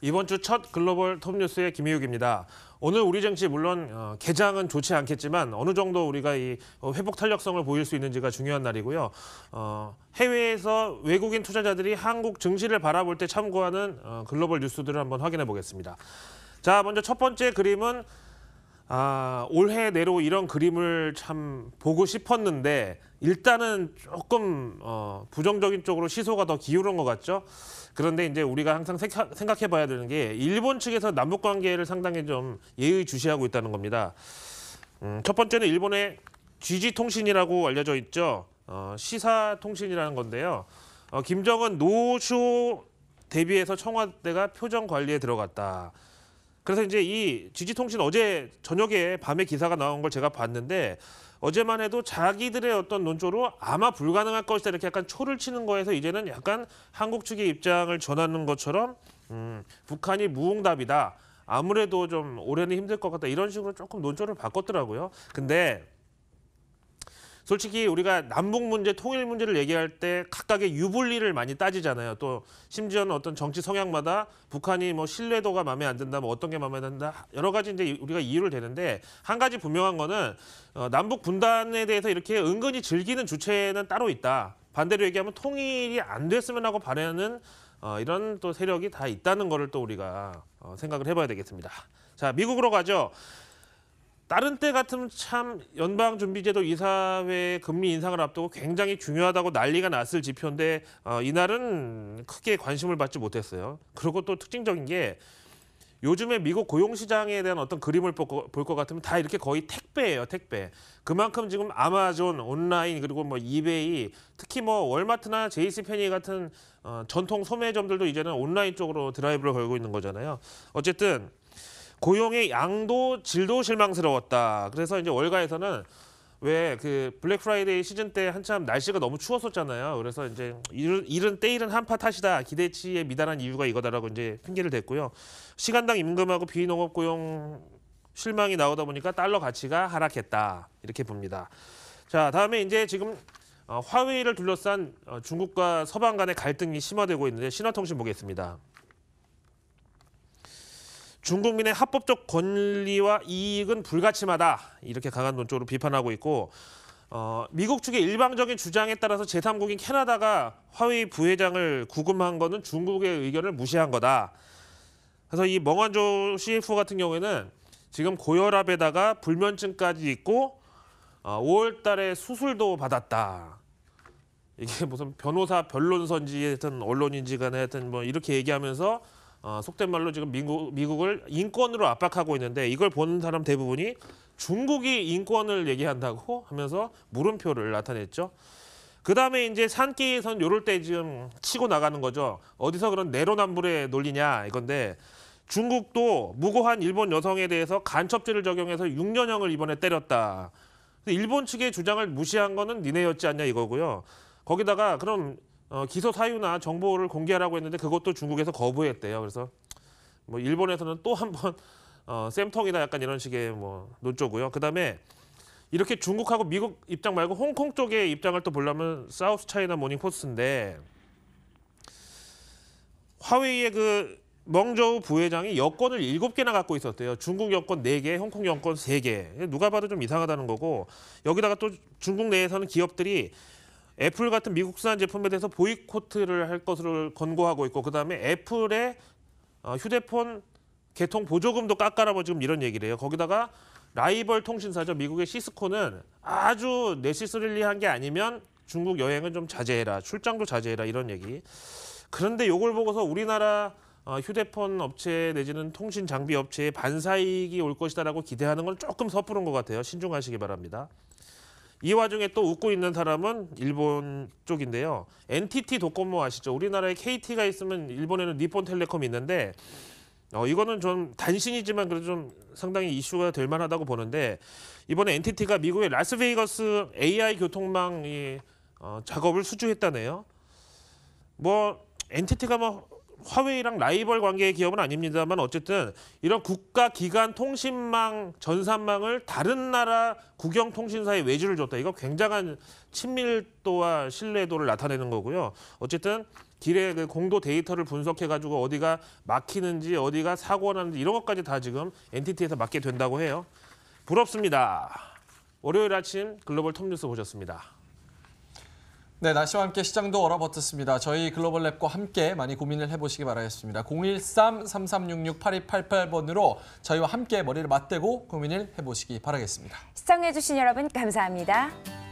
이번 주 첫 글로벌 톱뉴스의 김희욱입니다. 오늘 우리 정치 물론 개장은 좋지 않겠지만 어느 정도 우리가 이 회복 탄력성을 보일 수 있는지가 중요한 날이고요. 해외에서 외국인 투자자들이 한국 증시를 바라볼 때 참고하는 글로벌 뉴스들을 한번 확인해 보겠습니다. 자, 먼저 첫 번째 그림은 올해 내로 이런 그림을 참 보고 싶었는데 일단은 조금 부정적인 쪽으로 시소가 더 기울은 것 같죠. 그런데 이제 우리가 항상 생각해 봐야 되는 게 일본 측에서 남북 관계를 상당히 좀 예의주시하고 있다는 겁니다. 첫 번째는 일본의 GG통신이라고 알려져 있죠. 시사통신이라는 건데요. 김정은 노쇼 대비해서 청와대가 표정 관리에 들어갔다. 그래서 이제 이 GG통신 어제 저녁에 밤에 기사가 나온 걸 제가 봤는데 어제만 해도 자기들의 어떤 논조로 아마 불가능할 것이다 이렇게 약간 초를 치는 거에서 이제는 약간 한국 측의 입장을 전하는 것처럼 북한이 무응답이다. 아무래도 좀 올해는 힘들 것 같다. 이런 식으로 조금 논조를 바꿨더라고요. 근데 솔직히 우리가 남북 문제, 통일 문제를 얘기할 때 각각의 유불리를 많이 따지잖아요. 또 심지어는 어떤 정치 성향마다 북한이 뭐 신뢰도가 마음에 안 든다, 뭐 어떤 게 마음에 안 든다, 여러 가지 이제 우리가 이유를 대는데 한 가지 분명한 거는 남북 분단에 대해서 이렇게 은근히 즐기는 주체는 따로 있다. 반대로 얘기하면 통일이 안 됐으면 하고 바라는 이런 또 세력이 다 있다는 거를 또 우리가 생각을 해봐야 되겠습니다. 자, 미국으로 가죠. 다른 때 같으면 참 연방준비제도 이사회 금리 인상을 앞두고 굉장히 중요하다고 난리가 났을 지표인데 이날은 크게 관심을 받지 못했어요. 그리고 또 특징적인 게 요즘에 미국 고용시장에 대한 어떤 그림을 볼 것 같으면 다 이렇게 거의 택배예요, 택배. 그만큼 지금 아마존, 온라인 그리고 뭐 이베이, 특히 뭐 월마트나 제이씨페니 같은 전통 소매점들도 이제는 온라인 쪽으로 드라이브를 걸고 있는 거잖아요. 어쨌든 고용의 양도 질도 실망스러웠다. 그래서 이제 월가에서는 왜 그 블랙 프라이데이 시즌 때 한참 날씨가 너무 추웠었잖아요. 그래서 이제 일은 때일은 한파 탓이다. 기대치에 미달한 이유가 이거다라고 이제 핑계를 댔고요. 시간당 임금하고 비농업 고용 실망이 나오다 보니까 달러 가치가 하락했다. 이렇게 봅니다. 자, 다음에 이제 지금 화웨이를 둘러싼 중국과 서방 간의 갈등이 심화되고 있는데 신화통신 보겠습니다. 중국민의 합법적 권리와 이익은 불가침하다. 이렇게 강한 논조로 비판하고 있고 미국 측의 일방적인 주장에 따라서 제3국인 캐나다가 화웨이 부회장을 구금한 거는 중국의 의견을 무시한 거다. 그래서 이 멍한조 CFO 같은 경우에는 지금 고혈압에다가 불면증까지 있고 5월 달에 수술도 받았다. 이게 무슨 변호사 변론선지 하여튼 언론인지 간에 하여튼 뭐 이렇게 얘기하면서 속된 말로 지금 미국을 인권으로 압박하고 있는데 이걸 보는 사람 대부분이 중국이 인권을 얘기한다고 하면서 물음표를 나타냈죠. 그다음에 이제 산기에선 요럴 때 지금 치고 나가는 거죠. 어디서 그런 내로남불의 논리냐 이건데 중국도 무고한 일본 여성에 대해서 간첩죄를 적용해서 6년형을 이번에 때렸다. 일본 측의 주장을 무시한 거는 니네였지 않냐 이거고요. 거기다가 그럼 기소 사유나 정보를 공개하라고 했는데 그것도 중국에서 거부했대요. 그래서 뭐 일본에서는 또 한 번 쌤통이다 약간 이런 식의 뭐 논조고요. 그다음에 이렇게 중국하고 미국 입장 말고 홍콩 쪽의 입장을 또 보려면 사우스 차이나 모닝 포스트인데 화웨이의 그 멍저우 부회장이 여권을 7개나 갖고 있었대요. 중국 여권 4개, 홍콩 여권 3개. 누가 봐도 좀 이상하다는 거고 여기다가 또 중국 내에서는 기업들이 애플 같은 미국산 제품에 대해서 보이콧을 할 것을 권고하고 있고 그다음에 애플의 휴대폰 개통 보조금도 깎아라고 지금 이런 얘기를 해요. 거기다가 라이벌 통신사죠. 미국의 시스코는 아주 네시스릴리한 게 아니면 중국 여행은 좀 자제해라. 출장도 자제해라. 이런 얘기. 그런데 이걸 보고서 우리나라 휴대폰 업체 내지는 통신 장비 업체에 반사이익이 올 것이다라고 기대하는 건 조금 섣부른 것 같아요. 신중하시기 바랍니다. 이 와중에 또 웃고 있는 사람은 일본 쪽인데요. NTT 도코모 아시죠? 우리나라에 KT가 있으면 일본에는 니폰텔레콤이 있는데 이거는 좀 단신이지만 그래도 좀 상당히 이슈가 될 만하다고 보는데 이번에 NTT가 미국의 라스베이거스 AI 교통망 작업을 수주했다네요. 뭐 NTT가 뭐 화웨이랑 라이벌 관계의 기업은 아닙니다만 어쨌든 이런 국가 기관 통신망 전산망을 다른 나라 국영 통신사에 외주를 줬다. 이거 굉장한 친밀도와 신뢰도를 나타내는 거고요. 어쨌든 길에 그 공도 데이터를 분석해가지고 어디가 막히는지 어디가 사고가 나는지 이런 것까지 다 지금 NTT에서 맡게 된다고 해요. 부럽습니다. 월요일 아침 글로벌 톱뉴스 보셨습니다. 네, 날씨와 함께 시장도 얼어붙었습니다. 저희 글로벌랩과 함께 많이 고민을 해보시기 바라겠습니다. 013-3366-8288번으로 저희와 함께 머리를 맞대고 고민을 해보시기 바라겠습니다. 시청해주신 여러분 감사합니다.